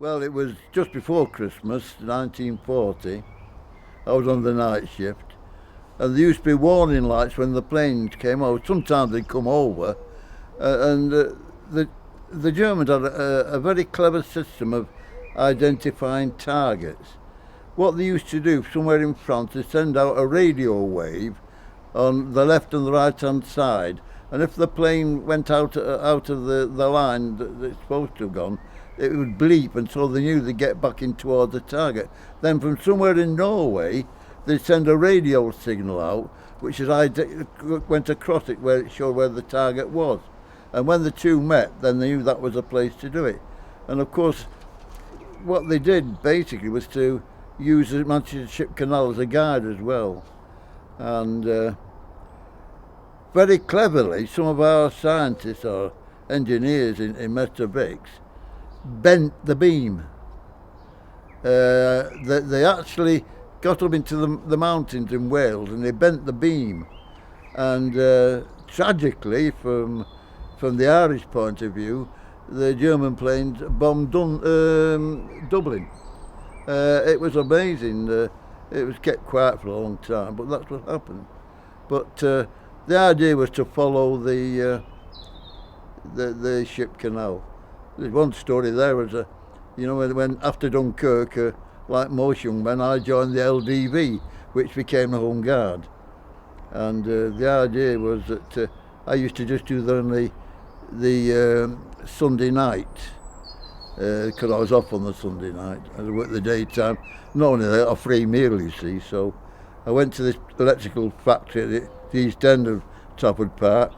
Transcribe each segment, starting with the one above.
Well, it was just before Christmas, 1940. I was on the night shift, and there used to be warning lights when the planes came over. Sometimes they'd come over, and the the Germans had a very clever system of identifying targets. What they used to do somewhere in France is send out a radio wave on the left and the right hand side, and if the plane went out of the line that it's supposed to have gone, it would bleep, and so they knew they'd get back in towards the target. Then from somewhere in Norway, they'd send a radio signal out, which went across it where it showed where the target was. And when the two met, then they knew that was a place to do it. And of course, what they did basically was to use the Manchester Ship Canal as a guide as well. And very cleverly, some of our scientists or engineers in MertoVicks bent the beam. They actually got up into the mountains in Wales and they bent the beam. And tragically, from the Irish point of view, the German planes bombed Dublin. It was amazing. It was kept quiet for a long time, but that's what happened. But the idea was to follow the ship canal. There's one story there was when after Dunkirk, like most young men, I joined the LDV, which became the Home Guard. And the idea was that I used to just do that on the Sunday night, because I was off on the Sunday night. I worked the daytime. Not only that, a free meal, you see. So I went to this electrical factory at the east end of Trafford Park,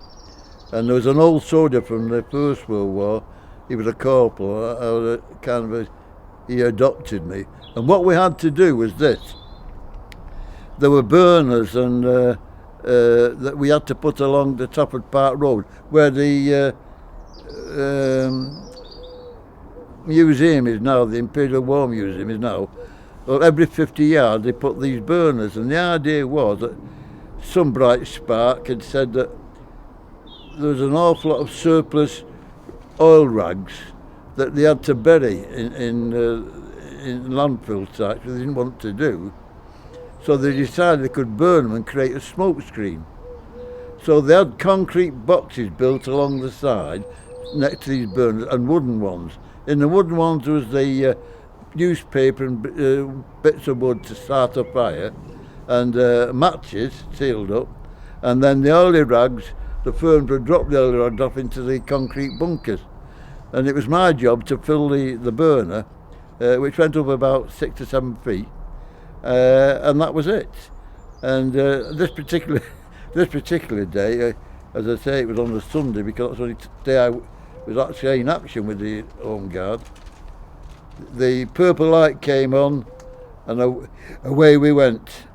and there was an old soldier from the First World War. He was a corporal. He adopted me. And what we had to do was this. There were burners and that we had to put along the Trafford Park Road, where the museum is now, the Imperial War Museum is now. Well, every 50 yards they put these burners, and the idea was that some bright spark had said that there was an awful lot of surplus oil rags that they had to bury in landfill sites, which they didn't want to do. So they decided they could burn them and create a smoke screen. So they had concrete boxes built along the side next to these burners, and wooden ones. In the wooden ones was the newspaper and bits of wood to start a fire, and matches sealed up, and then the oily rags, the firms would drop the oily rags off into the concrete bunkers. And it was my job to fill the burner, which went up about 6 to 7 feet, and that was it. And this particular day, as I say, it was on a Sunday, because that's the only day I was actually in action with the Home Guard. The purple light came on, and away we went.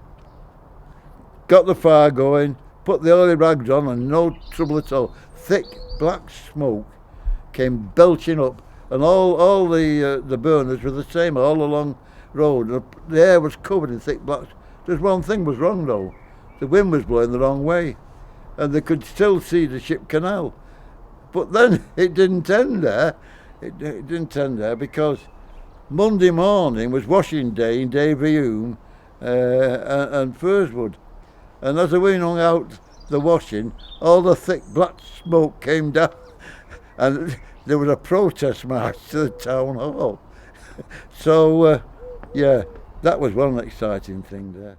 Got the fire going, put the oily rags on, and no trouble at all. Thick black smoke came belching up, and all the burners were the same all along the road. And the air was covered in thick black. Just one thing was wrong though: the wind was blowing the wrong way, and they could still see the ship canal. But then it didn't end there. It didn't end there, because Monday morning was washing day in Davyhulme and Furswood, and as we hung out the washing, all the thick black smoke came down, and there was a protest march to the town hall. So, yeah, that was one exciting thing there.